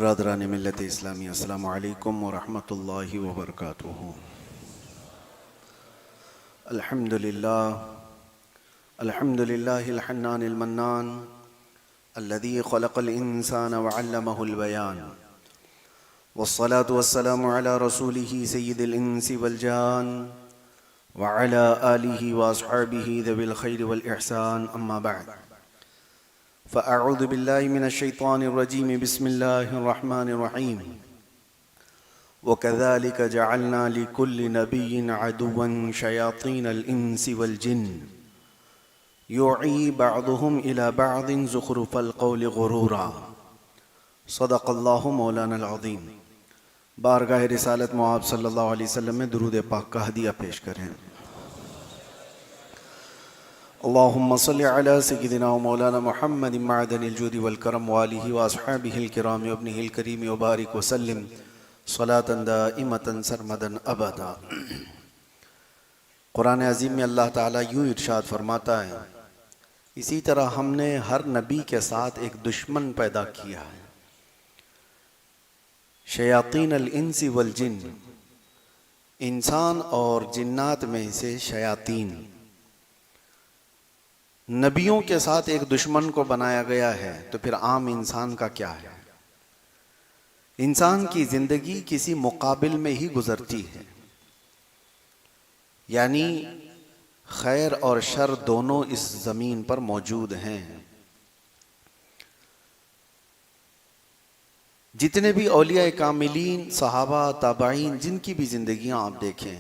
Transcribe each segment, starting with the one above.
برادران ملت اسلامی، السلام علیکم ورحمۃ اللہ وبرکاتہ۔ الحمد للہ الحنان المنان الذي خلق الإنسان وعلمه البيان، والصلاة والسلام على رسوله سيد الإنس والجان وعلى آله وأصحابه ذوي الخير والإحسان، أما بعد فأعوذ بالله من الشيطان الرجيم، بسم الله الرحمن الرحيم، وكذلك جعلنا لكل نبي عدوا شياطين الإنس والجن يوحي بعضهم إلى بعض زخرف القول غرورا، صدق الله مولانا العظیم۔ بارگاہ رسالت معاب صلی اللہ علیہ وسلم میں درود پاک کا ہدیہ پیش کریں۔ اللہم صلی علی سیدنا و مولانا محمد معدن الجود والکرم وآلہ واصحابہ الکرام وابنہ الکریم وبارک وسلم صلاة دائمة سرمدا ابدا۔ قرآن عظیم میں اللہ تعالیٰ یوں ارشاد فرماتا ہے، اسی طرح ہم نے ہر نبی کے ساتھ ایک دشمن پیدا کیا ہے، شیاطین الانس والجن، انسان اور جنات میں سے شیاطین۔ نبیوں کے ساتھ ایک دشمن کو بنایا گیا ہے، تو پھر عام انسان کا کیا ہے؟ انسان کی زندگی کسی مقابل میں ہی گزرتی ہے، یعنی خیر اور شر دونوں اس زمین پر موجود ہیں۔ جتنے بھی اولیاء کاملین، صحابہ، تابعین، جن کی بھی زندگیاں آپ دیکھیں،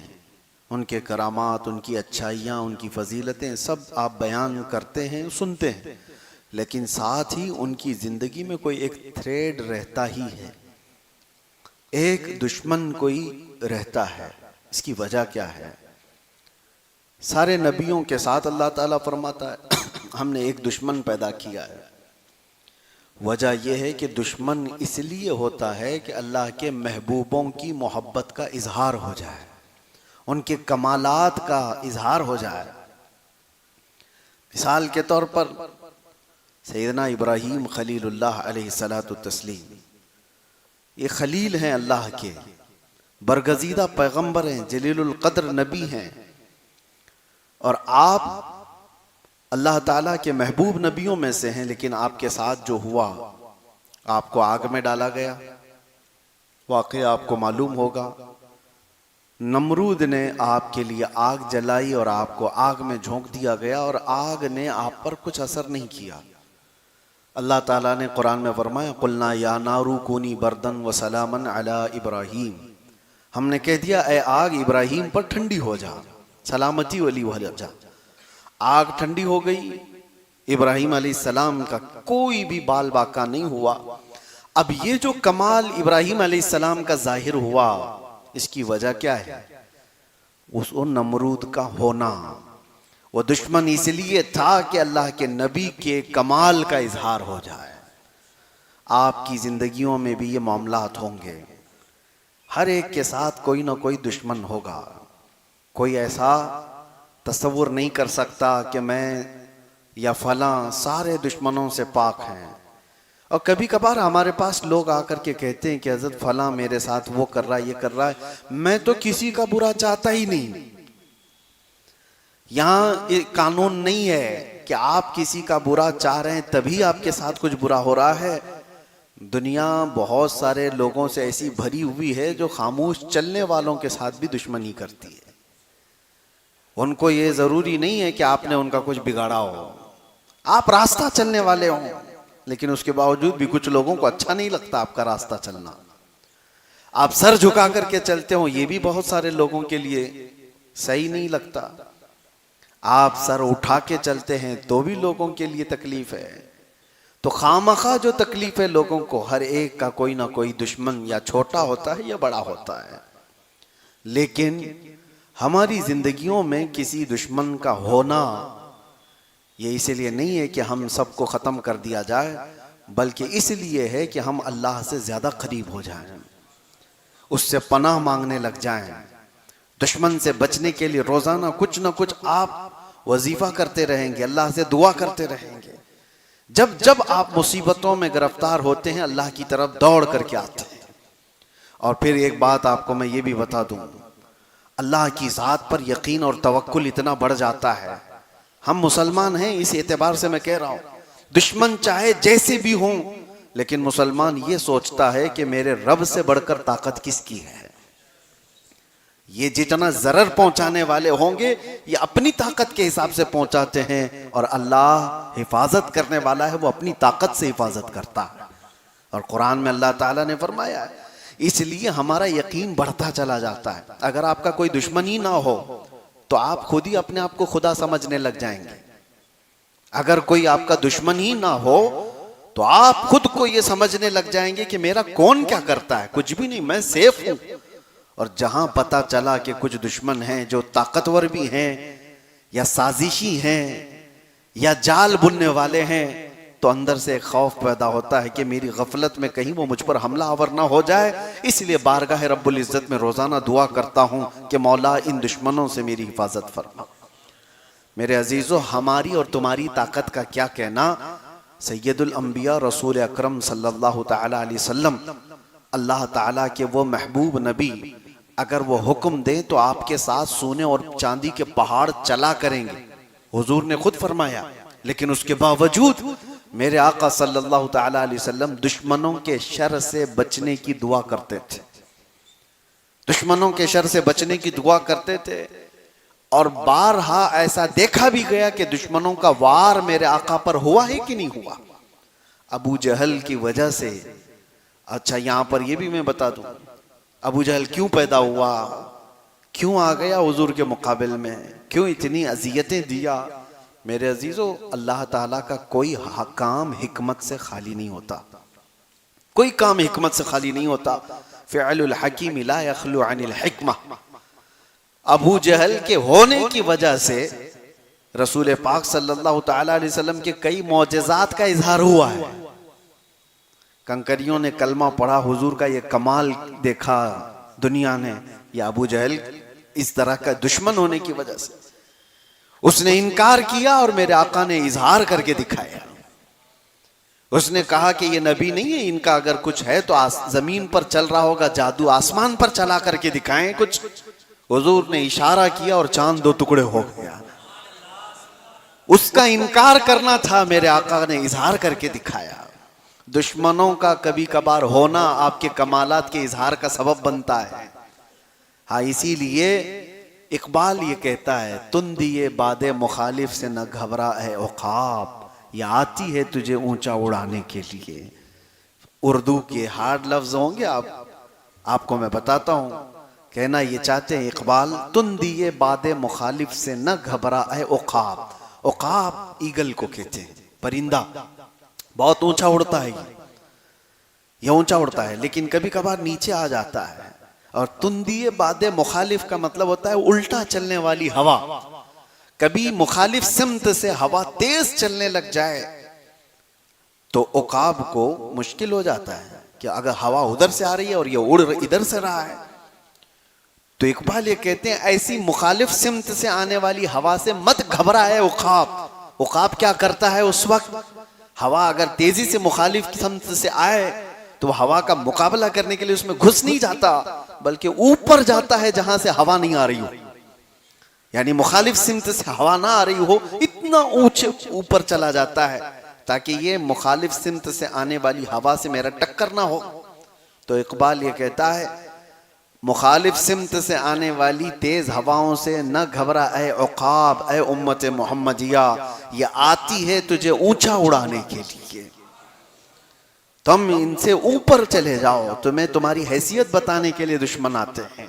ان کے کرامات، ان کی اچھائیاں، ان کی فضیلتیں سب آپ بیان کرتے ہیں، سنتے ہیں، لیکن ساتھ ہی ان کی زندگی میں کوئی ایک تھریڈ رہتا ہی ہے، ایک دشمن کوئی رہتا ہے۔ اس کی وجہ کیا ہے؟ سارے نبیوں کے ساتھ اللہ تعالیٰ فرماتا ہے ہم نے ایک دشمن پیدا کیا ہے۔ وجہ یہ ہے کہ دشمن اس لیے ہوتا ہے کہ اللہ کے محبوبوں کی محبت کا اظہار ہو جائے، ان کے کمالات کا اظہار ہو جائے۔ مثال کے طور پر سیدنا ابراہیم خلیل اللہ علیہ السلام، یہ خلیل ہیں اللہ کے، برگزیدہ پیغمبر ہیں، جلیل القدر نبی ہیں، اور آپ اللہ تعالیٰ کے محبوب نبیوں میں سے ہیں، لیکن آپ کے ساتھ جو ہوا، آپ کو آگ میں ڈالا گیا۔ واقعہ آپ کو معلوم ہوگا، نمرود نے آپ کے لیے آگ جلائی اور آپ کو آگ میں جھونک دیا گیا، اور آگ نے آپ پر کچھ اثر نہیں کیا۔ اللہ تعالیٰ نے قرآن میں فرمایا، قُلْنَا يَا نَارُ كُونِي بَرْدًا وَسَلَامًا عَلَىٰ إِبْرَاهِيمَ، ہم نے کہہ دیا اے آگ ابراہیم پر ٹھنڈی ہو جا، سلامتی والی ہو جا۔ آگ ٹھنڈی ہو گئی، ابراہیم علیہ السلام کا کوئی بھی بال باقا نہیں ہوا۔ اب یہ جو کمال ابراہیم علیہ السلام کا ظاہر ہوا، اس کی وجہ کیا ہے؟ اس نمرود کا ہونا۔ وہ دشمن اس لیے تھا کہ اللہ کے نبی کے کمال کا اظہار ہو جائے۔ آپ کی زندگیوں میں بھی یہ معاملات ہوں گے، ہر ایک کے ساتھ کوئی نہ کوئی دشمن ہوگا۔ کوئی ایسا تصور نہیں کر سکتا کہ میں یا فلاں سارے دشمنوں سے پاک ہیں۔ اور کبھی کبھار ہمارے پاس لوگ آ کر کے کہتے ہیں کہ حضرت فلاں میرے ساتھ وہ کر رہا ہے، یہ کر رہا ہے، میں تو کسی کا برا چاہتا ہی نہیں۔ یہاں قانون نہیں ہے کہ آپ کسی کا برا چاہ رہے ہیں تبھی آپ کے ساتھ کچھ برا ہو رہا ہے۔ دنیا بہت سارے لوگوں سے ایسی بھری ہوئی ہے جو خاموش چلنے والوں کے ساتھ بھی دشمنی کرتی ہے۔ ان کو یہ ضروری نہیں ہے کہ آپ نے ان کا کچھ بگاڑا ہو، آپ راستہ چلنے والے ہوں، لیکن اس کے باوجود بھی کچھ لوگوں کو اچھا نہیں لگتا آپ کا راستہ چلنا۔ آپ سر جھکا کر کے چلتے ہوں، یہ بھی بہت سارے لوگوں کے لیے صحیح نہیں لگتا۔ آپ سر اٹھا کے چلتے ہیں تو بھی لوگوں کے لیے تکلیف ہے۔ تو خامخواہ جو تکلیف ہے لوگوں کو، ہر ایک کا کوئی نہ کوئی دشمن یا چھوٹا ہوتا ہے یا بڑا ہوتا ہے، لیکن ہماری زندگیوں میں کسی دشمن کا ہونا یہ اس لیے نہیں ہے کہ ہم سب کو ختم کر دیا جائے، بلکہ اس لیے ہے کہ ہم اللہ سے زیادہ قریب ہو جائیں، اس سے پناہ مانگنے لگ جائیں۔ دشمن سے بچنے کے لیے روزانہ کچھ نہ کچھ آپ وظیفہ کرتے رہیں گے، اللہ سے دعا کرتے رہیں گے۔ جب جب آپ مصیبتوں میں گرفتار ہوتے ہیں اللہ کی طرف دوڑ کر کے آتے ہیں. اور پھر ایک بات آپ کو میں یہ بھی بتا دوں, اللہ کی ذات پر یقین اور توکل اتنا بڑھ جاتا ہے. ہم مسلمان ہیں اس اعتبار سے میں کہہ رہا ہوں, دشمن چاہے جیسے بھی ہوں, لیکن مسلمان یہ سوچتا ہے کہ میرے رب سے بڑھ کر طاقت کس کی ہے. یہ جتنا ضرر پہنچانے والے ہوں گے یہ اپنی طاقت کے حساب سے پہنچاتے ہیں, اور اللہ حفاظت کرنے والا ہے, وہ اپنی طاقت سے حفاظت کرتا ہے. اور قرآن میں اللہ تعالیٰ نے فرمایا ہے, اس لیے ہمارا یقین بڑھتا چلا جاتا ہے. اگر آپ کا کوئی دشمن ہی نہ ہو تو آپ خود ہی اپنے آپ کو خدا سمجھنے لگ جائیں گے. اگر کوئی آپ کا دشمن ہی نہ ہو تو آپ خود کو یہ سمجھنے لگ جائیں گے کہ میرا کون کیا کرتا ہے, کچھ بھی نہیں, میں سیف ہوں. اور جہاں پتا چلا کہ کچھ دشمن ہیں جو طاقتور بھی ہیں یا سازشی ہیں یا جال بننے والے ہیں, تو اندر سے ایک خوف پیدا ہوتا ہے کہ میری غفلت میں کہیں وہ مجھ پر حملہ آور نہ ہو جائے. اس لیے بارگاہ رب العزت میں روزانہ دعا کرتا ہوں کہ مولا ان دشمنوں سے میری حفاظت فرما. میرے عزیزو, ہماری اور تمہاری طاقت کا کیا کہنا. سید الانبیاء رسول اکرم صلی اللہ تعالی علیہ وسلم, اللہ تعالیٰ کے وہ محبوب نبی, اگر وہ حکم دیں تو آپ کے ساتھ سونے اور چاندی کے پہاڑ چلا کریں گے. حضور نے خود فرمایا, لیکن اس کے باوجود میرے آقا صلی اللہ تعالی علیہ وسلم دشمنوں کے شر سے بچنے کی دعا کرتے تھے. دشمنوں کے شر سے بچنے کی دعا کرتے تھے. اور بارہا ایسا دیکھا بھی گیا کہ دشمنوں کا وار میرے آقا پر ہوا ہے کہ نہیں ہوا. ابو جہل کی وجہ سے, اچھا یہاں پر یہ بھی میں بتا دوں, ابو جہل کیوں پیدا ہوا, کیوں آ گیا حضور کے مقابل میں, کیوں اتنی اذیتیں دیا. میرے عزیزو, اللہ تعالیٰ کا کوئی کام حکمت سے خالی نہیں ہوتا, کوئی کام حکمت سے خالی نہیں ہوتا. فعل الحکیم لا یخلو عن الحکمہ. ابو جہل کے ہونے کی وجہ سے رسول پاک صلی اللہ تعالی علیہ وسلم کے کئی معجزات کا اظہار ہوا ہے. کنکریوں نے کلمہ پڑھا, حضور کا یہ کمال دیکھا دنیا نے. یا ابو جہل اس طرح کا دشمن ہونے کی وجہ سے اس نے انکار کیا, اور میرے آقا نے اظہار کر کے دکھایا. اس نے کہا کہ یہ نبی نہیں ہے, ان کا اگر کچھ ہے تو زمین پر چل رہا ہوگا جادو, آسمان پر چلا کر کے دکھائیں کچھ. حضور نے اشارہ کیا اور چاند دو ٹکڑے ہو گیا. اس کا انکار کرنا تھا, میرے آقا نے اظہار کر کے دکھایا. دشمنوں کا کبھی کبھار ہونا آپ کے کمالات کے اظہار کا سبب بنتا ہے. ہاں, اسی لیے اقبال یہ کہتا ہے, تندیے باد مخالف سے نہ گھبرا اے عقاب, یہ آتی ہے تجھے اونچا اڑانے کے لیے. اردو کے ہارڈ لفظ ہوں گے, آپ کو میں بتاتا ہوں. کہنا یہ چاہتے ہیں اقبال, تندیے باد مخالف سے نہ گھبرا اے عقاب. عقاب ایگل کو کہتے ہیں, پرندہ بہت اونچا اڑتا ہے. یہ اونچا اڑتا ہے لیکن کبھی کبھار نیچے آ جاتا ہے. اور تندیے باد مخالف کا مطلب ہوتا ہے الٹا چلنے والی ہوا. کبھی مخالف سمت سے ہوا تیز چلنے لگ جائے تو عقاب کو مشکل ہو جاتا ہے کہ اگر ہوا ادھر سے آ رہی ہے اور یہ اڑ ادھر سے رہا ہے. تو اقبال یہ کہتے ہیں ایسی مخالف سمت سے آنے والی ہوا سے مت گھبرائے عقاب. عقاب کیا کرتا ہے اس وقت, ہوا اگر تیزی سے مخالف سمت سے آئے تو وہ ہوا کا مقابلہ کرنے کے لیے اس میں گھس نہیں جاتا, بلکہ اوپر جاتا ہے جہاں سے ہوا نہیں آ رہی ہو. یعنی مخالف سمت سے ہوا نہ آ رہی ہو, اتنا اونچے اوپر چلا جاتا ہے تاکہ یہ مخالف سمت سے آنے والی ہوا سے میرا ٹکر نہ ہو. تو اقبال یہ کہتا ہے, مخالف سمت سے آنے والی تیز ہواؤں سے نہ گھبرا اے عقاب, اے امت محمدیہ, یہ آتی ہے تجھے اونچا اڑانے کے لیے. تم ان سے اوپر چلے جاؤ, تمہیں تمہاری حیثیت بتانے کے لیے دشمن آتے ہیں.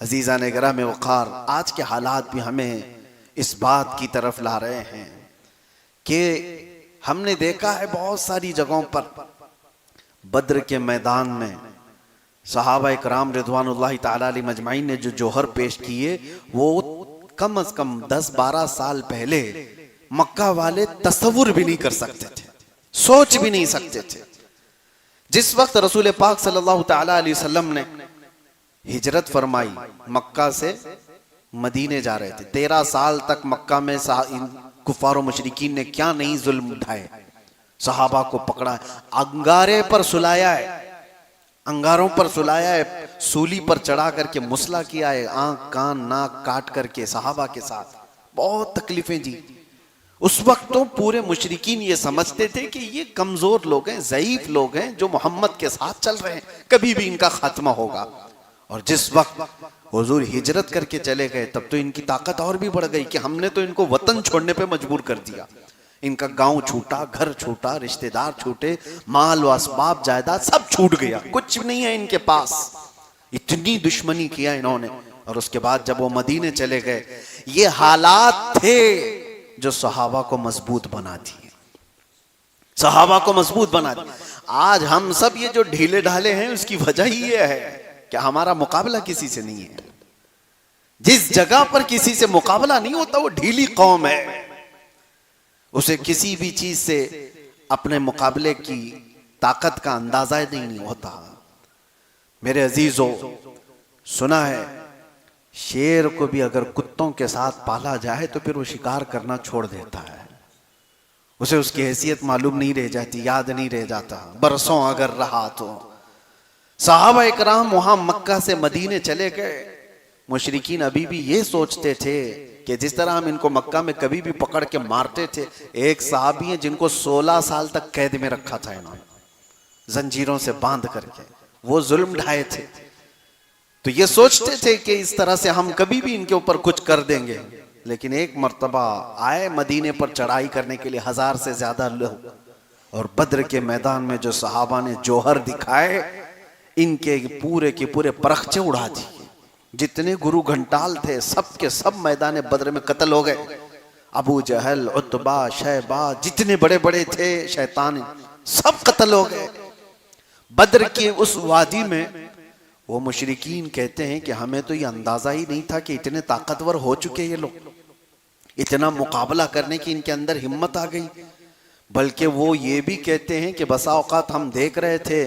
عزیزان گرام وقار, آج کے حالات بھی ہمیں اس بات کی طرف لا رہے ہیں کہ ہم نے دیکھا ہے بہت ساری جگہوں پر, بدر کے میدان میں صحابہ اکرام رضوان اللہ تعالی علیہ مجمعین نے جو جوہر پیش کیے, وہ کم از کم 10-12 سال پہلے مکہ والے تصور بھی نہیں کر سکتے تھے, سوچ بھی نہیں سکتے تھے. جس وقت رسول پاک صلی اللہ تعالی علیہ وسلم نے ہجرت فرمائی, مکہ سے مدینے جا رہے تھے. 13 سال تک مکہ میں کفار و مشرکین نے کیا نہیں ظلم اٹھائے, صحابہ کو پکڑا ہے، انگارے پر سلایا ہے، انگاروں پر سلایا ہے، سولی پر چڑھا کر کے مسلا کیا ہے، آنکھ کان ناک کاٹ کر کے صحابہ کے ساتھ بہت تکلیفیں دی۔ اس وقت تو پورے مشرکین یہ سمجھتے تھے کہ یہ کمزور لوگ ہیں، ضعیف لوگ ہیں جو محمد کے ساتھ چل رہے ہیں، کبھی بھی ان کا خاتمہ ہوگا۔ اور جس وقت حضور ہجرت کر کے چلے گئے تب تو ان کی طاقت اور بھی بڑھ گئی کہ ہم نے تو ان کو وطن چھوڑنے پہ مجبور کر دیا، ان کا گاؤں چھوٹا، گھر چھوٹا، رشتہ دار چھوٹے، مال و اسباب جائیداد سب چھوٹ گیا، کچھ نہیں ہے ان کے پاس، اتنی دشمنی کیا انہوں نے۔ اور اس کے بعد جب وہ مدینے چلے گئے، یہ حالات تھے جو صحابہ کو مضبوط بنا دیے، صحابہ کو مضبوط بنا دیے۔ آج ہم سب یہ جو ڈھیلے ڈھالے ہیں اس کی وجہ ہی یہ ہے کہ ہمارا مقابلہ کسی سے نہیں ہے۔ جس جگہ پر کسی سے مقابلہ نہیں ہوتا وہ ڈھیلی قوم ہے، اسے کسی بھی چیز سے اپنے مقابلے کی طاقت کا اندازہ نہیں ہوتا۔ میرے عزیزو، سنا ہے شیر کو بھی اگر کتوں کے ساتھ پالا جائے تو پھر وہ شکار کرنا چھوڑ دیتا ہے، اسے اس کی حیثیت معلوم نہیں رہ جاتی، یاد نہیں رہ جاتا، برسوں اگر رہا تو۔ صحابہ اکرام وہاں مکہ سے مدینے چلے گئے، مشرکین ابھی بھی یہ سوچتے تھے کہ جس طرح ہم ان کو مکہ میں کبھی بھی پکڑ کے مارتے تھے، ایک صحابی ہیں جن کو 16 سال تک قید میں رکھا تھا انہوں نے، زنجیروں سے باندھ کر کے، وہ ظلم ڈھائے تھے، تو یہ سوچتے تھے کہ اس طرح سے ہم کبھی بھی ان کے اوپر کچھ کر دیں گے۔ لیکن ایک مرتبہ آئے مدینے پر چڑھائی کرنے کے لیے 1000 سے زیادہ لوگ، اور بدر کے میدان میں جو صحابہ نے جوہر دکھائے، ان کے پورے پرخچے اڑا دیے، جتنے گرو گھنٹال تھے سب کے سب میدان بدر میں قتل ہو گئے۔ ابو جہل، عتبہ، شیبہ، جتنے بڑے بڑے تھے شیطان، سب قتل ہو گئے۔ بدر کی اس وادی میں وہ مشرکین کہتے ہیں کہ ہمیں تو یہ اندازہ ہی نہیں تھا کہ اتنے طاقتور ہو چکے یہ لوگ، اتنا مقابلہ کرنے کی ان کے اندر ہمت آ گئی۔ بلکہ وہ یہ بھی کہتے ہیں کہ بسا اوقات ہم دیکھ رہے تھے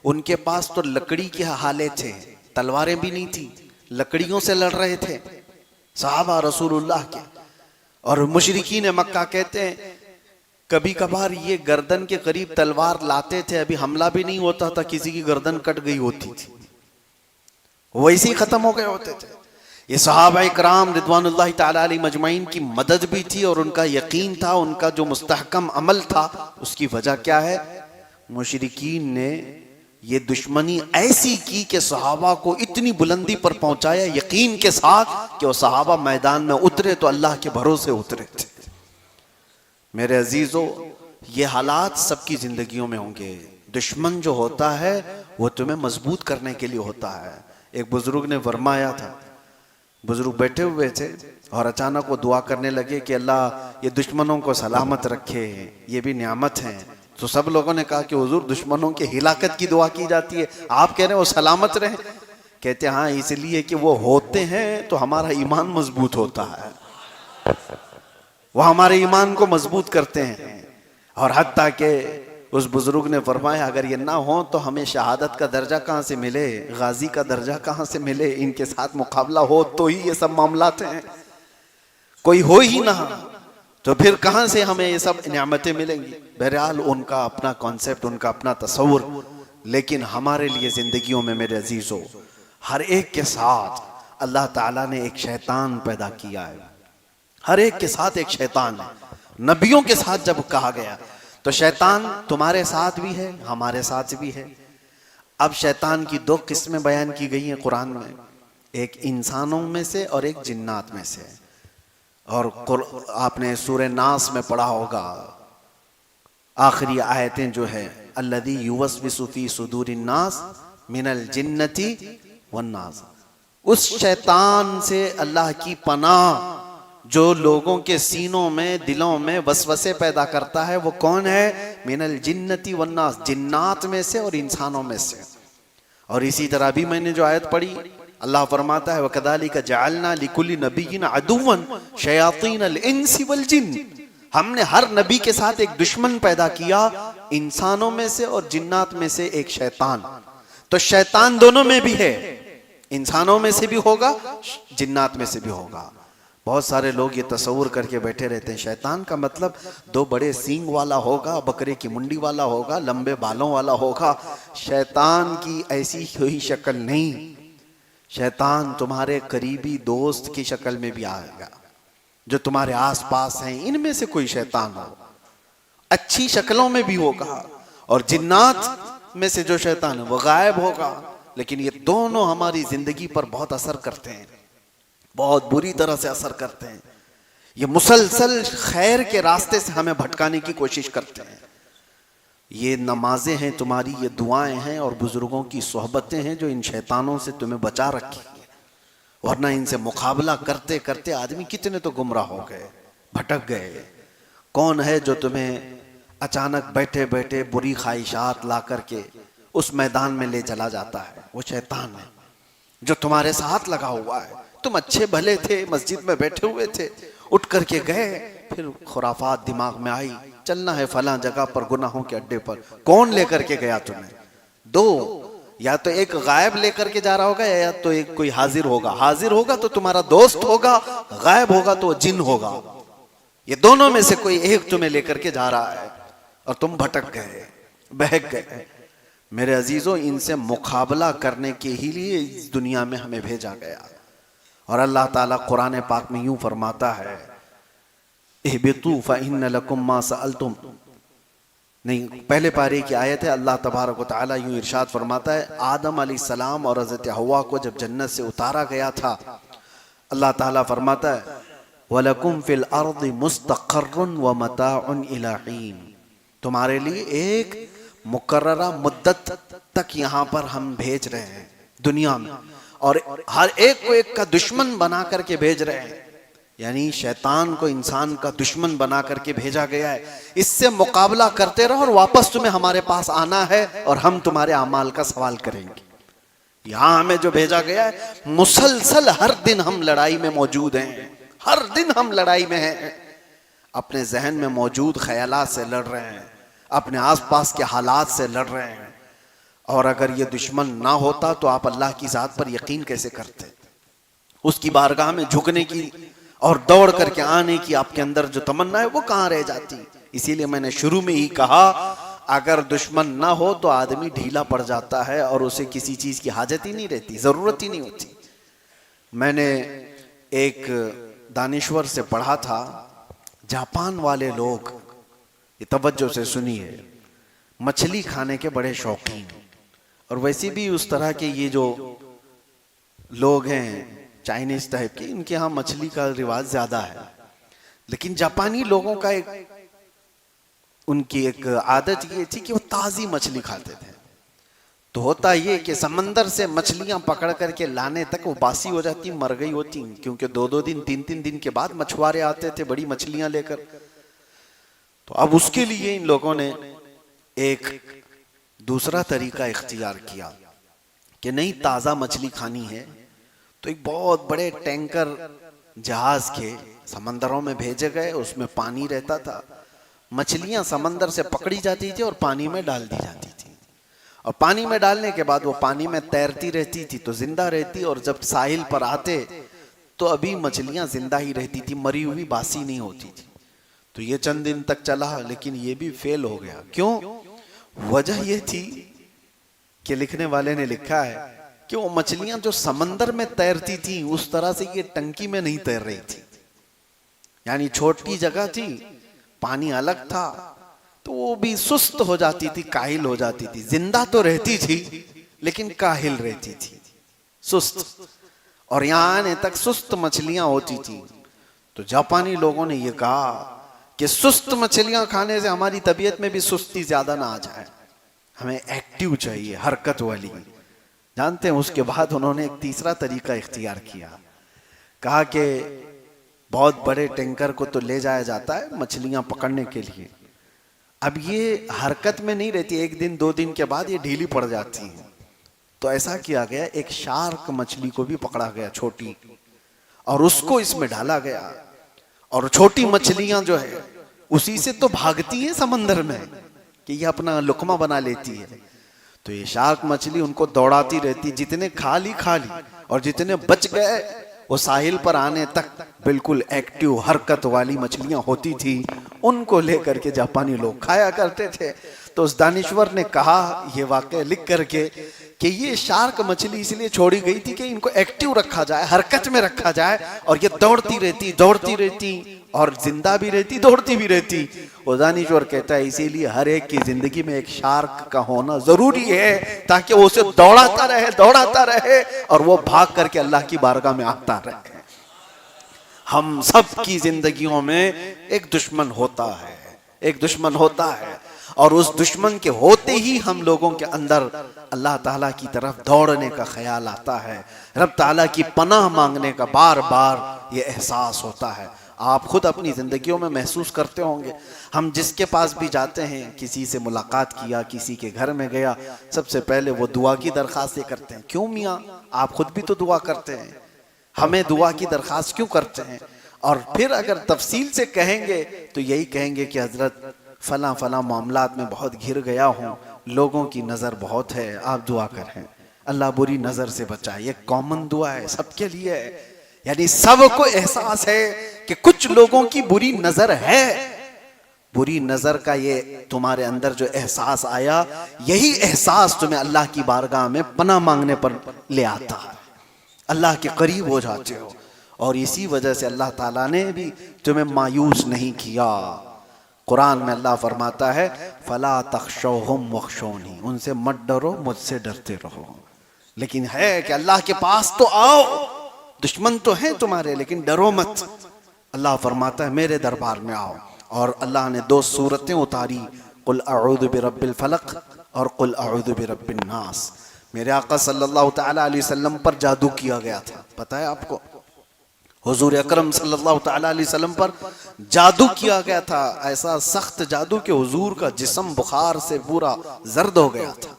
ان کے پاس تو لکڑی کے حالے تھے، تلواریں بھی نہیں تھی، لکڑیوں سے لڑ رہے تھے صحابہ رسول اللہ کے۔ اور مشرکین مکہ کہتے ہیں کبھی کبھار یہ گردن کے قریب تلوار لاتے تھے، ابھی حملہ بھی نہیں ہوتا تھا کسی کی گردن کٹ گئی ہوتی تھی، ویسے ہی ختم ہو گئے ہوتے تھے۔ یہ صحابہ اکرام رضوان اللہ تعالی علیہ مجمعین کی مدد بھی تھی، اور ان کا یقین تھا، ان کا جو مستحکم عمل تھا۔ اس کی وجہ کیا ہے؟ مشرکین نے یہ دشمنی ایسی کی کہ صحابہ کو اتنی بلندی پر پہنچایا یقین کے ساتھ کہ وہ صحابہ میدان میں اترے تو اللہ کے بھروسے اترے تھے۔ میرے عزیزو، یہ حالات سب کی زندگیوں میں ہوں گے۔ دشمن جو ہوتا ہے وہ تمہیں مضبوط کرنے کے لیے ہوتا ہے۔ ایک بزرگ نے فرمایا تھا، بزرگ بیٹھے ہوئے تھے اور اچانک وہ دعا کرنے لگے کہ اللہ یہ دشمنوں کو سلامت رکھے، یہ بھی نعمت ہے۔ تو سب لوگوں نے کہا کہ حضور دشمنوں کی ہلاکت کی دعا کی جاتی ہے، آپ کہہ رہے ہیں وہ سلامت رہیں؟ کہتے ہاں اس لیے کہ وہ ہوتے ہیں تو ہمارا ایمان مضبوط ہوتا ہے، وہ ہمارے ایمان کو مضبوط کرتے ہیں۔ اور حتیٰ کہ اس بزرگ نے فرمایا اگر یہ نہ ہو تو ہمیں شہادت کا درجہ کہاں سے ملے، غازی کا درجہ کہاں سے ملے؟ ان کے ساتھ مقابلہ ہو تو ہی یہ سب معاملات ہیں، کوئی ہو ہی نہ تو پھر کہاں سے ہمیں یہ سب نعمتیں ملیں گی؟ بہرحال ان کا اپنا کانسیپٹ، ان کا اپنا تصور، لیکن ہمارے لیے زندگیوں میں میرے عزیزو ہر ایک کے ساتھ اللہ تعالیٰ نے ایک شیطان پیدا کیا ہے، ہر ایک کے ساتھ ایک شیطان ہے۔ نبیوں کے ساتھ جب کہا گیا تو شیطان تمہارے ساتھ بھی ہے، ہمارے ساتھ بھی ہے۔ اب شیطان کی 2 قسمیں بیان کی گئی ہیں قرآن میں، ایک انسانوں میں سے اور ایک جنات میں سے۔ اور آپ نے سورہ ناس میں پڑھا ہوگا آخری آیتیں جو ہے الذی یوسوس فی صدور الناس من الجنۃ والناس، اس شیطان سے اللہ کی پناہ جو لوگوں کے سینوں میں دلوں میں وسوسے پیدا کرتا ہے، وہ کون ہے؟ من الجنۃ والناس، جنات میں سے اور انسانوں میں سے۔ اور اسی طرح بھی میں نے جو آیت پڑھی اللہ فرماتا ہے وَكَذَلِكَ جَعَلْنَا لِكُلِّ نَبِيٍّ عَدُوًّا شَيَاطِينَ الْإِنسِ وَالْجِنِّ، ہم نے ہر نبی کے ساتھ ایک دشمن پیدا کیا، انسانوں میں سے اور جنات میں سے ایک شیطان۔ تو شیطان دونوں میں بھی ہے، انسانوں میں سے بھی ہوگا، جنات میں سے بھی ہوگا۔ بہت سارے لوگ یہ تصور کر کے بیٹھے رہتے ہیں شیطان کا مطلب 2 بڑے سینگ والا ہوگا، بکرے کی منڈی والا ہوگا، لمبے بالوں والا ہوگا۔ شیطان کی ایسی کوئی شکل نہیں۔ شیطان تمہارے قریبی دوست کی شکل میں بھی آئے گا، جو تمہارے آس پاس ہیں ان میں سے کوئی شیطان ہو، اچھی شکلوں میں بھی ہوگا، اور جنات میں سے جو شیطان ہے وہ غائب ہوگا۔ لیکن یہ دونوں ہماری زندگی پر بہت اثر کرتے ہیں، بہت بری طرح سے اثر کرتے ہیں۔ یہ مسلسل خیر کے راستے سے ہمیں بھٹکانے کی کوشش کرتے ہیں۔ یہ نمازیں ہیں تمہاری، یہ دعائیں ہیں اور بزرگوں کی صحبتیں ہیں جو ان شیطانوں سے تمہیں بچا رکھی ہیں، ورنہ ان سے مقابلہ کرتے کرتے آدمی کتنے تو گمراہ ہو گئے، بھٹک گئے۔ کون ہے جو تمہیں اچانک بیٹھے بیٹھے بری خواہشات لا کر کے اس میدان میں لے چلا جاتا ہے؟ وہ شیطان ہے جو تمہارے ساتھ لگا ہوا ہے۔ تم اچھے بھلے تھے، مسجد میں بیٹھے ہوئے تھے، اٹھ کر کے گئے، پھر خرافات دماغ میں آئی، چلنا ہے فلاں جگہ پر گناہوں کے اڈے پر۔ کون لے کر کے گیا تمہیں؟ 2، یا تو ایک غائب لے کر کے جا رہا ہوگا، یا تو ایک کوئی حاضر ہوگا۔ حاضر ہوگا تو تمہارا دوست ہوگا، غائب ہوگا تو وہ جن ہوگا۔ یہ دونوں میں سے کوئی ایک تمہیں لے کر کے جا رہا ہے اور تم بھٹک گئے، بہک گئے۔ میرے عزیزوں، ان سے مقابلہ کرنے کے ہی لیے اس دنیا میں ہمیں بھیجا گیا۔ اور اللہ تعالیٰ قرآن پاک میں یوں فرماتا ہے، اہبطوا فإن لکم ما سألتم، نہیں، پہلے پارے کی آیت ہے۔ اللہ تبارک و تعالیٰ یوں ارشاد فرماتا ہے، آدم علیہ السلام اور حضرت حوا کو جب جنت سے اتارا گیا تھا، اللہ تعالیٰ فرماتا ہے وَلَكُمْ فِي الْأَرْضِ مُسْتَقَرٌ وَمَتَاعٌ إِلَىٰ حِينٍ، تمہارے لیے ایک مقررہ مدت تک یہاں پر ہم بھیج رہے ہیں دنیا میں، اور ہر ایک کو ایک کا دشمن بنا کر کے بھیج رہے ہیں۔ یعنی شیطان کو انسان کا دشمن بنا کر کے بھیجا گیا ہے، اس سے مقابلہ کرتے رہو اور واپس تمہیں ہمارے پاس آنا ہے اور ہم تمہارے اعمال کا سوال کریں گے۔ یہاں ہمیں جو بھیجا گیا ہے، مسلسل ہر دن ہم لڑائی میں موجود ہیں، ہر دن ہم لڑائی میں ہیں، اپنے ذہن میں موجود خیالات سے لڑ رہے ہیں، اپنے آس پاس کے حالات سے لڑ رہے ہیں۔ اور اگر یہ دشمن نہ ہوتا تو آپ اللہ کی ذات پر یقین کیسے کرتے؟ اس کی بارگاہ میں جھکنے کی اور دوڑ کر کے آنے کی آپ کے اندر جو تمنا ہے وہ کہاں رہ جاتی؟ اسی لیے میں نے شروع میں ہی کہا، اگر دشمن نہ ہو تو آدمی ڈھیلا پڑ جاتا ہے اور اسے کسی چیز کی حاجت ہی نہیں رہتی، ضرورت ہی نہیں ہوتی۔ میں نے ایک دانشور سے پڑھا تھا، جاپان والے لوگ، یہ توجہ سے سنیے، مچھلی کھانے کے بڑے شوقین، اور ویسے بھی اس طرح کے یہ جو لوگ ہیں چائنیز ٹائپ کے، ان کے ہاں مچھلی کا رواج زیادہ ہے۔ لیکن جاپانی لوگوں کا ان کی ایک عادت یہ تھی کہ وہ تازی مچھلی کھاتے تھے۔ تو ہوتا یہ کہ سمندر سے مچھلیاں پکڑ کر کے لانے تک وہ باسی ہو جاتی، مر گئی ہوتی، کیونکہ 2 دن 3 دن کے بعد مچھوارے آتے تھے بڑی مچھلیاں لے کر۔ تو اب اس کے لیے ان لوگوں نے ایک دوسرا طریقہ اختیار کیا کہ نہیں، تازہ مچھلی کھانی ہے تو ایک بہت بڑے ٹینکر جہاز کے سمندروں میں بھیجے گئے، اس میں پانی رہتا تھا، مچھلیاں سمندر سے پکڑی جاتی تھی اور پانی میں ڈال دی جاتی تھی، اور پانی میں ڈالنے کے بعد وہ پانی میں تیرتی رہتی تھی تو زندہ رہتی، اور جب ساحل پر آتے تو ابھی مچھلیاں زندہ ہی رہتی تھی، مری ہوئی باسی نہیں ہوتی تھی۔ تو یہ چند دن تک چلا، لیکن یہ بھی فیل ہو گیا۔ کیوں؟ وجہ یہ تھی کہ لکھنے والے نے لکھا ہے کہ وہ مچھلیاں جو سمندر میں تیرتی تھیں اس طرح سے یہ ٹنکی میں نہیں تیر رہی تھی، یعنی چھوٹی جگہ تھی، پانی الگ تھا، تو وہ بھی سست ہو جاتی تھی، کاہل ہو جاتی تھی، زندہ تو رہتی تھی لیکن کاہل رہتی تھی، سست، اور یہاں آنے تک سست مچھلیاں ہوتی تھی۔ تو جاپانی لوگوں نے یہ کہا کہ سست مچھلیاں کھانے سے ہماری طبیعت میں بھی سستی زیادہ نہ آ جائے، ہمیں ایکٹیو چاہیے، حرکت والی۔ جانتے ہیں اس کے بعد انہوں نے ایک تیسرا طریقہ اختیار کیا، کہا کہ بہت بڑے ٹینکر کو تو لے جایا جاتا ہے مچھلیاں پکڑنے کے لیے، اب یہ حرکت میں نہیں رہتی، 1 دن 2 دن کے بعد یہ ڈھیلی پڑ جاتی ہیں۔ تو ایسا کیا گیا، ایک شارک مچھلی کو بھی پکڑا گیا چھوٹی، اور اس کو اس میں ڈالا گیا، اور چھوٹی مچھلیاں جو ہے اسی سے تو بھاگتی ہیں سمندر میں کہ یہ اپنا لقمہ بنا لیتی ہے۔ تو یہ شارک مچھلی ان کو دوڑاتی رہتی، جتنے کھا لی، اور جتنے بچ گئے وہ ساحل پر آنے تک بالکل ایکٹیو حرکت والی مچھلیاں ہوتی تھی، ان کو لے کر کے جاپانی لوگ کھایا کرتے تھے۔ تو اس دانشور نے کہا یہ واقعہ لکھ کر کے کہ یہ شارک مچھلی اس لیے چھوڑی گئی تھی کہ ان کو ایکٹیو رکھا جائے، حرکت میں رکھا جائے، اور یہ دوڑتی رہتی اور زندہ بھی رہتی، دوڑتی بھی رہتی۔ وہ دانشور کہتا ہے اسی لیے ہر ایک کی زندگی میں ایک شارک کا ہونا ضروری ہے، تاکہ وہ اسے دوڑاتا رہے اور وہ بھاگ کر کے اللہ کی بارگاہ میں آتا رہے۔ ہم سب کی زندگیوں میں ایک دشمن ہوتا ہے، اور اس دشمن کے ہوتے ہی ہم لوگوں کے اندر اللہ تعالیٰ کی طرف دوڑنے کا خیال آتا ہے، رب تعالیٰ کی پناہ مانگنے کا بار بار یہ احساس ہوتا ہے۔ آپ خود اپنی زندگیوں میں محسوس کرتے ہوں گے، ہم جس کے پاس بھی جاتے ہیں، کسی سے ملاقات کیا، کسی کے گھر میں گیا، سب سے پہلے وہ دعا کی درخواستیں کرتے ہیں۔ کیوں میاں؟ آپ خود بھی تو دعا کرتے ہیں، ہمیں دعا کی درخواست کیوں کرتے ہیں؟ اور پھر اگر تفصیل سے کہیں گے تو یہی کہیں گے کہ حضرت فلاں معاملات میں بہت گھر گیا ہوں، لوگوں کی نظر بہت ہے، آپ دعا کریں اللہ بری نظر سے بچائے۔ یہ کامن دعا ہے، سب کے لیے ہے، یعنی سب کو احساس ہے کہ کچھ لوگوں کی بری نظر ہے۔ بری نظر کا یہ تمہارے اندر جو احساس آیا، یہی احساس تمہیں اللہ کی بارگاہ میں پناہ مانگنے پر لے آتا ہے، اللہ کے قریب ہو جاتے ہو، اور اسی وجہ سے اللہ تعالیٰ نے بھی تمہیں مایوس نہیں کیا۔ قرآن میں اللہ فرماتا ہے فَلَا تَخْشَوْهُمْ وَخْشَوْنِي، ان سے مت ڈرو، مجھ سے ڈرتے رہو۔ لیکن ہے کہ اللہ کے پاس تو آؤ، دشمن تو ہیں تمہارے لیکن ڈرو مت۔ اللہ فرماتا ہے میرے دربار میں آؤ، اور اللہ نے 2 سورتیں اتاری، قُلْ أَعُوذُ بِرَبِّ الْفَلَقِ اور قُلْ أَعُوذُ بِرَبِّ النَّاسِ۔ میرے آقا صلی اللہ تعالیٰ علیہ وسلم پر جادو کیا گیا تھا، پتہ ہے آپ کو؟ حضور اکرم صلی اللہ تعالیٰ علیہ وسلم پر جادو کیا گیا تھا، ایسا سخت جادو کہ حضور کا جسم بخار سے پورا زرد ہو گیا تھا،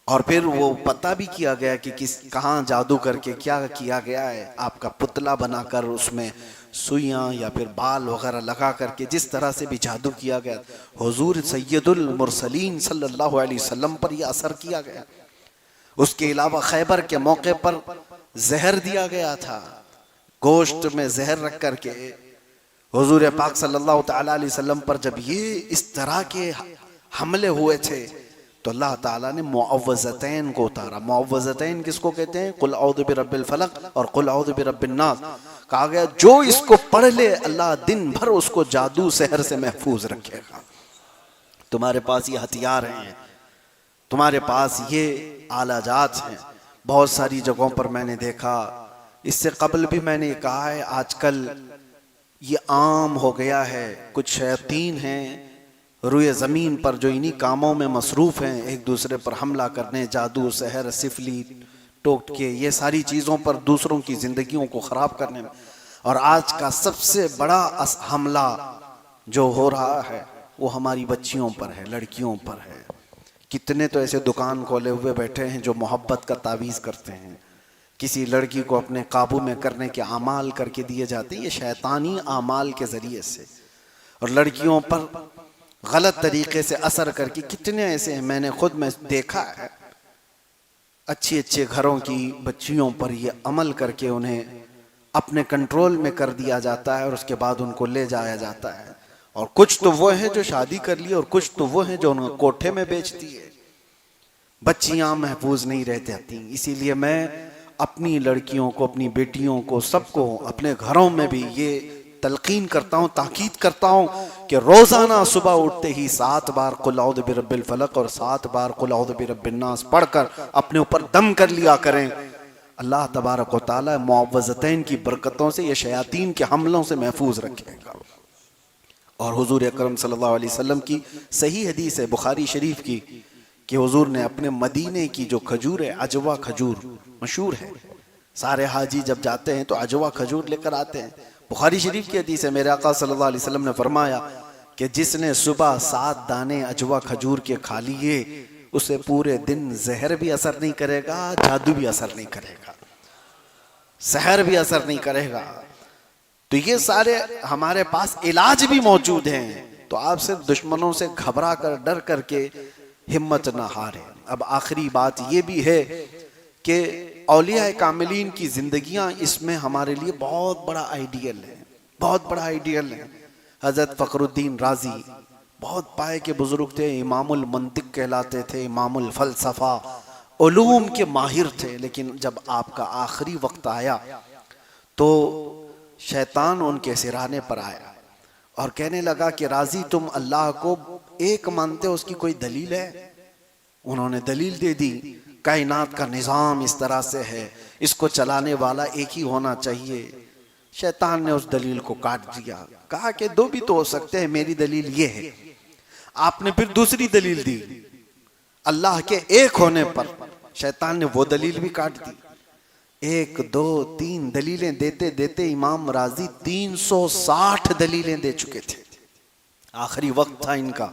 اور پھر وہ پتہ بھی کیا گیا کہ کہاں جادو کر کے کیا کیا گیا ہے۔ آپ کا پتلا بنا کر اس میں سوئیاں یا پھر بال وغیرہ لگا کر کے جس طرح سے بھی جادو کیا گیا، حضور سید المرسلین صلی اللہ علیہ وسلم پر یہ اثر کیا گیا۔ اس کے علاوہ خیبر کے موقع پر زہر دیا گیا تھا، گوشت میں زہر رکھ کر کے حضور پاک صلی اللہ تعالیٰ علیہ وسلم پر جب یہ اس طرح کے حملے ہوئے تھے تو اللہ تعالیٰ نے معوذتین کو اتارا۔ معوذتین کس کو کہتے ہیں؟ قل اعوذ برب الفلق اور قل اعوذ برب الناس۔ کہا گیا جو اس کو پڑھ لے اللہ دن بھر اس کو جادو سحر سے محفوظ رکھے گا۔ تمہارے پاس یہ ہتھیار ہیں، تمہارے پاس یہ آلہ جات ہیں۔ بہت ساری جگہوں پر میں نے دیکھا، اس سے قبل بھی میں نے یہ کہا ہے، آج کل یہ عام ہو گیا ہے، کچھ شیاطین ہیں روئے زمین پر جو انہی کاموں میں مصروف ہیں، ایک دوسرے پر حملہ کرنے، جادو سحر سفلی ٹوٹکے، یہ ساری چیزوں پر دوسروں کی زندگیوں کو خراب کرنے میں۔ اور آج کا سب سے بڑا حملہ جو ہو رہا ہے وہ ہماری بچیوں پر ہے، لڑکیوں پر ہے۔ کتنے تو ایسے دکان کھولے ہوئے بیٹھے ہیں جو محبت کا تعویذ کرتے ہیں، کسی لڑکی کو اپنے قابو میں کرنے کے اعمال کر کے دیے جاتے ہیں، یہ شیطانی اعمال کے ذریعے سے، اور لڑکیوں پر غلط طریقے سے اثر کر کے کتنے ایسے ہیں، میں نے خود میں دیکھا ہے، اچھی اچھے گھروں کی بچیوں پر یہ عمل کر کے انہیں اپنے کنٹرول میں کر دیا جاتا ہے، اور اس کے بعد ان کو لے جایا جاتا ہے۔ اور کچھ تو وہ ہیں جو شادی کر لی، اور کچھ تو وہ ہیں جو ان کو کوٹھے میں بیچتی ہے۔ بچیاں محفوظ نہیں رہ جاتی، اسی لیے میں اپنی لڑکیوں کو، اپنی بیٹیوں کو، سب کو اپنے گھروں میں بھی یہ تلقین کرتا ہوں، تاکید کرتا ہوں کہ روزانہ صبح اٹھتے ہی 7 بار قل اعوذ برب الفلق اور 7 بار قل اعوذ برب الناس پڑھ کر اپنے اوپر دم کر لیا کریں۔ اللہ تبارک و تعالی معوذتین کی برکتوں سے یہ شیاطین کے حملوں سے محفوظ رکھے گا۔ اور حضور اکرم صلی اللہ علیہ وسلم کی صحیح حدیث ہے بخاری شریف کی کہ حضور نے اپنے مدینے کی جو کھجور ہے، عجوا کھجور مشہور ہے، سارے حاجی جب جاتے ہیں تو عجوا کھجور لے کر آتے ہیں۔ بخاری شریف کی حدیث ہے، میرے آقا صلی اللہ علیہ وسلم نے فرمایا کہ جس نے صبح 7 دانے عجوا کھجور کے کھا لیے، اسے پورے دن زہر بھی اثر نہیں کرے گا، جادو بھی اثر نہیں کرے گا، سحر بھی اثر نہیں کرے گا۔ تو یہ سارے ہمارے پاس علاج بھی موجود ہیں، تو آپ صرف دشمنوں سے گھبرا کر ڈر کر کے ہمت نہ ہارے۔ اب آخری بات یہ بھی ہے کہ اولیاء کاملین کی زندگیاں اس میں ہمارے لیے بہت بڑا آئیڈیل ہے، بہت بڑا آئیڈیل ہے۔ حضرت فخر الدین رازی بہت پائے کے بزرگ تھے، امام المنطق کہلاتے تھے، امام الفلسفہ، علوم کے ماہر تھے، لیکن جب آپ کا آخری وقت آیا تو شیطان ان کے سرانے پر آیا اور کہنے لگا کہ رازی تم اللہ کو ایک مانتے ہو، اس کی کوئی دلیل ہے؟ انہوں نے دلیل دے دی، کائنات کا نظام اس طرح سے ہے، اس کو چلانے والا ایک ہی ہونا چاہیے۔ شیطان نے اس دلیل کو کاٹ دیا، کہا کہ دو بھی تو ہو سکتے ہیں، میری دلیل یہ ہے۔ آپ نے پھر دوسری دلیل دی اللہ کے ایک ہونے پر، شیطان نے وہ دلیل بھی کاٹ دی۔ ایک دو تین دلیلیں دیتے دیتے امام رازی 360 دلیلیں دے چکے تھے، آخری وقت تھا ان کا۔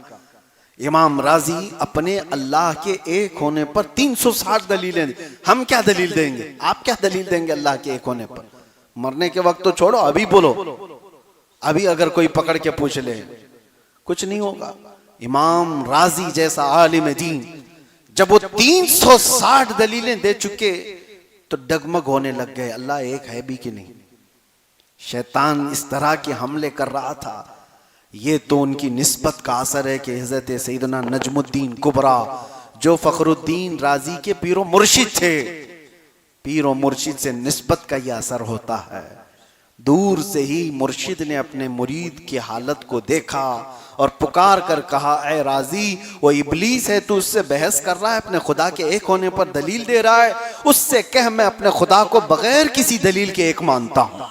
امام رازی اپنے اللہ کے ایک ہونے پر 360 دلیلیں دیں۔ ہم کیا دلیل دیں گے؟ آپ کیا دلیل دیں گے اللہ کے ایک ہونے پر؟ مرنے کے وقت تو چھوڑو، ابھی بولو، ابھی اگر کوئی پکڑ کے پوچھ لے کچھ نہیں ہوگا۔ امام رازی جیسا عالم دین جب وہ 360 دلیلیں دے چکے تو ڈگمگ ہونے لگ گئے، اللہ ایک ہے بھی کہ نہیں۔ شیطان اس طرح کے حملے کر رہا تھا، یہ تو ان کی نسبت کا اثر ہے کہ حضرت سیدنا نجم الدین کبریٰ جو فخر الدین رازی کے پیر و مرشد تھے، پیر و مرشد سے نسبت کا یہ اثر ہوتا ہے۔ دور سے ہی مرشد نے اپنے مرید کی حالت کو دیکھا اور پکار کر کہا، اے رازی وہ ابلیس ہے، تو اس سے بحث کر رہا ہے، اپنے خدا کے ایک ہونے پر دلیل دے رہا ہے، اس سے کہہ میں اپنے خدا کو بغیر کسی دلیل کے ایک مانتا ہوں۔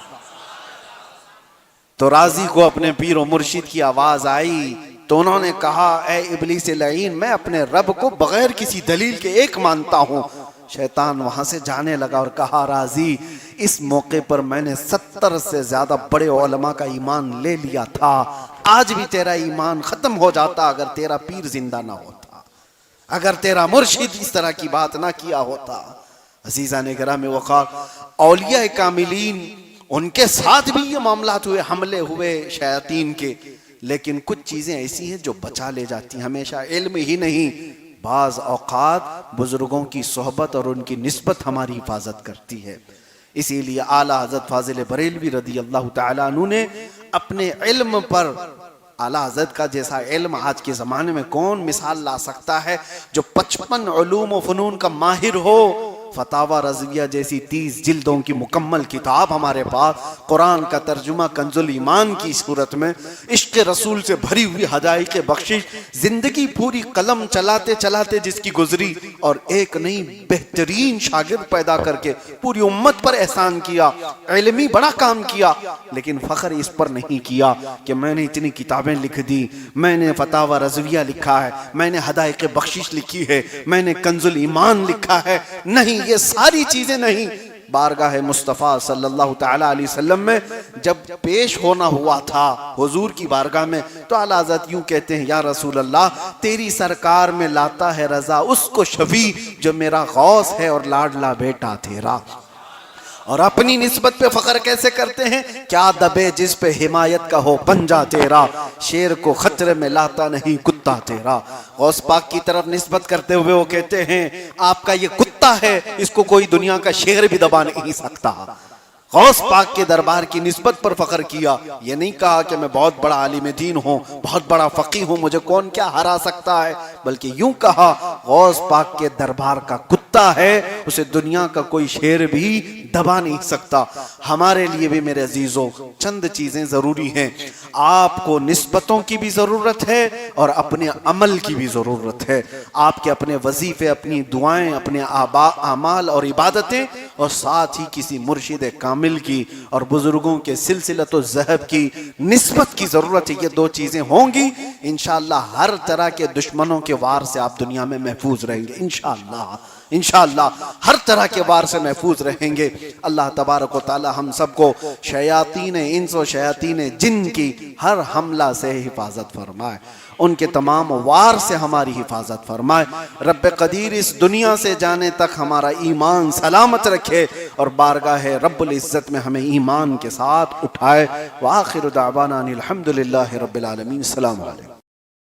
تو رازی کو اپنے پیر و مرشد کی آواز آئی تو انہوں نے کہا، اے ابلیس لعین، میں اپنے رب کو بغیر کسی دلیل کے ایک مانتا ہوں۔ شیطان وہاں سے جانے لگا اور کہا، رازی اس موقع پر میں نے 70 سے زیادہ بڑے علماء کا ایمان لے لیا تھا، آج بھی تیرا ایمان ختم ہو جاتا اگر تیرا پیر زندہ نہ ہوتا، اگر تیرا مرشد اس طرح کی بات نہ کیا ہوتا۔ عزیزان گرام وقار، اولیاء کاملین ان کے ساتھ بھی یہ معاملات ہوئے، حملے ہوئے شیاطین کے، لیکن کچھ چیزیں ایسی ہیں جو بچا لے جاتی ہیں۔ ہمیشہ علم ہی نہیں، بعض اوقات بزرگوں کی صحبت اور ان کی نسبت ہماری حفاظت کرتی ہے۔ اسی لیے اعلیٰ حضرت فاضل بریلوی رضی اللہ تعالیٰ عنہ نے اپنے علم پر، اعلیٰ حضرت کا جیسا علم آج کے زمانے میں کون مثال لا سکتا ہے، جو 55 علوم و فنون کا ماہر ہو۔ فتاوی رضویہ جیسی 30 جلدوں کی مکمل کتاب ہمارے پاس، قرآن کا ترجمہ کنز الایمان کی صورت میں، عشق رسول سے بھری ہوئی حدائق بخشش، زندگی پوری قلم چلاتے چلاتے جس کی گزری، اور ایک نہیں بہترین شاگرد پیدا کر کے پوری امت پر احسان کیا، علمی بڑا کام کیا، لیکن فخر اس پر نہیں کیا کہ میں نے اتنی کتابیں لکھ دی، میں نے فتاوی رضویہ لکھا ہے، میں نے حدائق بخشش لکھی ہے، میں نے کنز الایمان لکھا ہے۔ نہیں، یہ ساری چیزیں نہیں۔ بارگاہ مصطفیٰ صلی اللہ تعالیٰ علیہ وسلم میں جب پیش ہونا ہوا تھا حضور کی بارگاہ میں، تو اعلیٰ حضرت یوں کہتے ہیں، یا رسول اللہ تیری سرکار میں لاتا ہے رضا اس کو شفیع جو میرا غوث ہے اور لاڈلا بیٹا تیرا۔ اور اپنی نسبت پہ فخر کیسے کرتے ہیں، کیا دبے جس پہ حمایت کا ہو پنجہ تیرا، شیر کو خطرے میں لاتا نہیں کتا تیرا۔ غوث پاک کی طرف نسبت کرتے ہوئے وہ کہتے ہیں، آپ کا یہ کتا ہے، اس کو کوئی دنیا کا شیر بھی دبا نہیں سکتا۔ غوث پاک کے دربار کی نسبت پر فخر کیا، یہ نہیں کہا کہ میں بہت بڑا عالم دین ہوں، بہت بڑا فقیہ ہوں، مجھے کون کیا ہرا سکتا ہے، بلکہ یوں کہا غوث پاک کے دربار کا کتا ہے، اسے دنیا کا کوئی شیر بھی دبا نہیں سکتا۔ ہمارے لیے بھی میرے عزیزوں چند چیزیں ضروری ہیں، آپ کو نسبتوں کی بھی ضرورت ہے اور اپنے عمل کی بھی ضرورت ہے۔ آپ کے اپنے وظیفے، اپنی دعائیں، اپنے اعمال اور عبادتیں، اور ساتھ ہی کسی مرشد کامل کی اور بزرگوں کے سلسلۃ الذہب کی نسبت کی ضرورت ہے۔ یہ دو چیزیں ہوں گی، انشاءاللہ ہر طرح کے دشمنوں کے وار سے آپ دنیا میں محفوظ رہیں گے، انشاءاللہ ہر طرح کے وار سے محفوظ رہیں گے۔ اللہ تبارک و تعالی ہم سب کو شیاطین انس و شیاطین جن کی ہر حملہ سے حفاظت فرمائے، ان کے تمام وار سے ہماری حفاظت فرمائے۔ رب قدیر اس دنیا سے جانے تک ہمارا ایمان سلامت رکھے اور بارگاہ رب العزت میں ہمیں ایمان کے ساتھ اٹھائے۔ وآخر دعوانا الحمدللہ رب العالمین۔ السلام علیکم۔